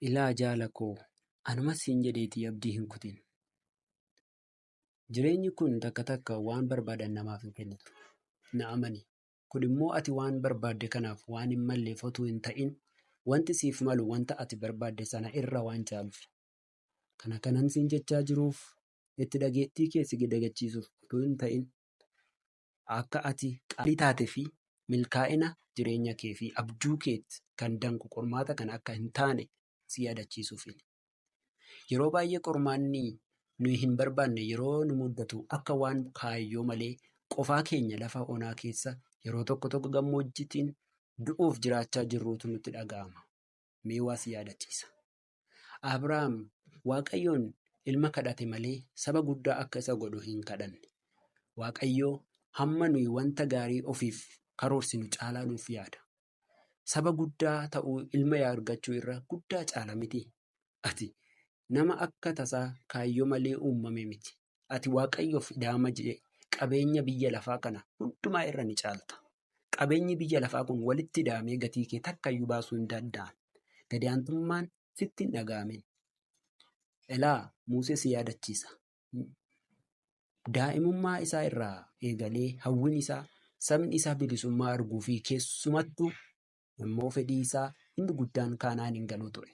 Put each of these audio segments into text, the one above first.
Ilaa jaala koo anuma siin jedheetii abdii hin kutin. Jireenyi kun takka takka waan barbaadan namaaf hin kennitu. Na amani. Kun immoo ati waan barbaadde kanaaf waan hin malleef otoo hin ta'in wanti siif malu wanta ati barbaadde sana irra waan caaluuf. Kana kanan siin jechaa jiruuf itti dhageettii kee si dagachiisuuf otoo hin ta'in akka ati qaalii taatee fi milkaa'ina jireenya kee fi abjuu keetti kan danqu qormaata kan akka hin taane si yaadachiisuufi. Yeroo baay'ee qormaanni nuyi hin barbaanne yeroo nu mudatu akka waan kaayyoo malee qofaa keenya lafa onaa keessa yeroo tokko gammoojjiitiin du'uuf jiraachaa jirruutu nutti dhaga'ama. Mee waa si yaadachiisa. Abrahaam Waaqayyoon ilma kadhate malee saba guddaa akka isa godhu hin kadhanne. Waaqayyoo hamma nuyi wanta gaarii ofiif karoorsinu caalaa nuuf yaada. Saba guddaa ta'uu ilma argachuu irra guddaa caala miti. Ati nama akka tasaa kaayyoo malee uumame miti. Ati Waaqayyoof idaama jedhe qabeenya biyya lafaa kana hundumaa irra ni caalta. Qabeenyi biyya lafaa kun walitti ida'amee gatii kee takkayyuu baasuu hin danda'an. Gadi aantummaan sitti hin dhaga'amin. Ilaa Musee si yaadachiisa. Daa'imummaa isaa irraa eegalee hawwiin isaa sabni isaa bilisummaa arguu fi keessumattuu immoo fedhii isaa inni guddaan Kana'aaniin galuu ture.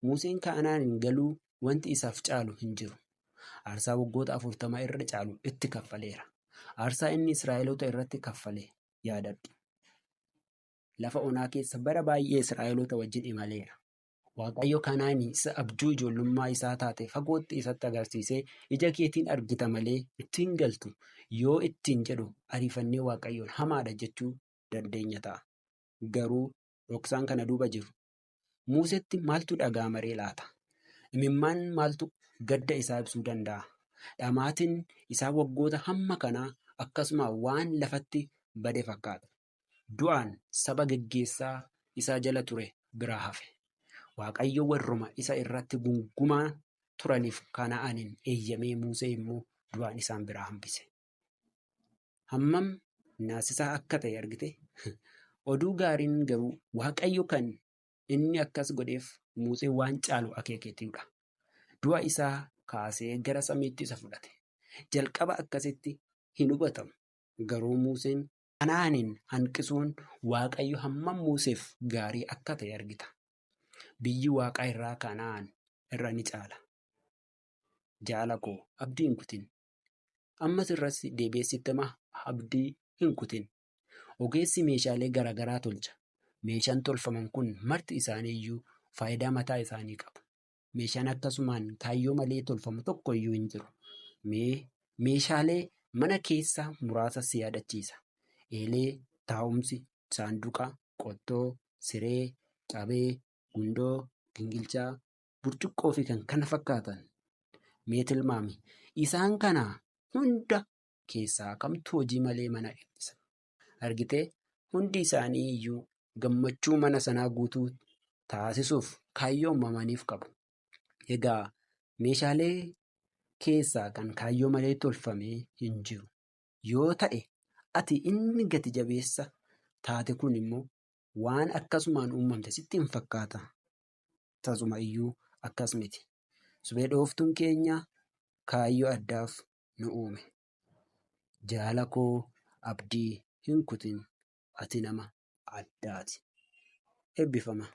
Museen Kana'aaniin galuu wanti isaaf caalu hin jiru. Aarsaa waggoota 40 irra caalu itti kaffaleera. Aarsaa inni Israa'eloota irratti kaffalee yaadadhu. Lafa onaa keessa bara baay'ee Israa'eloota wajjin imaleera. Waaqayyo Kana'aanii isa abjuu ijoollummaa isaa taate fagootti isatti agarsiisee ija keetiin argita malee ittiin galtu yoo ittiin jedhu ariifannee Waaqayyoon hamaadha jechuu dandeenya ta'a. Garuu dhoksaan kana duuba jiru. Museetti maaltu dhaga'ama ree laata? Imimmaan maaltu gadda isaa ibsuu danda'a? Dhamaatiin isaa waggoota hamma kanaa akkasuma waan lafatti bade fakkaata. Du'aan saba geggeessaa isaa jala ture biraa hafe. Waaqayyo warruma isa irratti gungumaa turaniif Kana'aaniin eeyyamee Musee immoo du'aan isaan biraa hambise. Hammam naasisaa akka ta'e argite? Oduu gaariin garuu Waaqayyo kan inni akkas godheef Musee waan caalu akeekeetiidha. Du'a isaa kaasee gara samiitti isa fudhate. Jalqaba akkasitti hin hubatamu. Garuu Museen Kana'aaniin hanqisuun Waaqayyo hammam Museef gaarii akka ta'e argita. Biyyi Waaqaa irraa Kana'aan irra ni caala. Jaala koo abdii hin kutin. Ammas irras deebi'eessitti abdii hin kutin. Ogeessi meeshaalee garaagaraa tolcha. Meeshaan tolfaman kun marti isaanii iyyuu faayidaa mataa isaanii qabu. Meeshaan akkasumaan kaayyoo malee tolfamu tokko iyyuu hin jiru. Meeshaalee mana keessaa muraasa si yaadachiisa. Eelee, taa'umsi, saanduqa, qottoo, siree, qabee, gundoo, gingilchaa, burcuqqoo fi kan kana fakkaatan. Mee tilmaami. Isaan kana hunda keessaa kamtu hojii malee mana eebbisa? Argitee hundi isaanii iyyuu gammachuu mana sanaa guutuu taasisuuf kaayyoo uumamaniif qabu. Egaa meeshaalee keessaa kan kaayyoo malee tolfamee hin jiru. Yoo ta'e ati inni gati jabeessa taate kun immoo waan akkasumaan uumamte sitti hin fakkaata. Tasuma iyyuu akkas miti. Suphee dhooftuun keenya kaayyoo addaaf nu uume. Jaala koo abdii hin kutin. Ati nama addaati. Eebbifama.